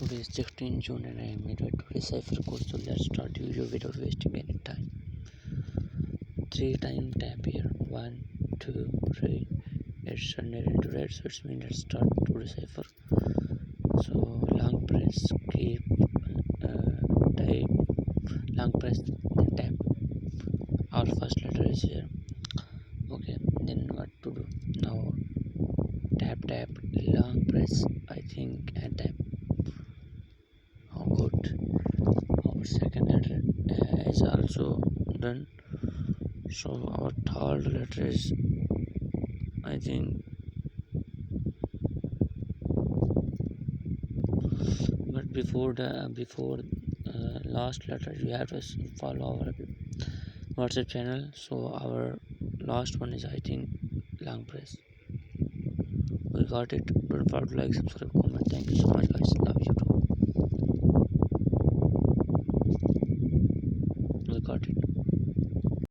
Today is 16 June and I am here to decipher code, so let's start the video without wasting any time. 3 time tap here. 1, 2, 3. It's turned into red, so it's mean let's start to decipher. So long press, keep, type, long press, then tap. Our first letter is here. Okay, then what to do? Now tap, long press, I think, and tap. Oh, good. Our second letter is also done. So our third letter is, I think, but before last letter you have to follow our WhatsApp channel. So our last one is, I think, long press. We got it. Don't forget to like, subscribe, comment. Thank you so much, guys. Love you too. We got it.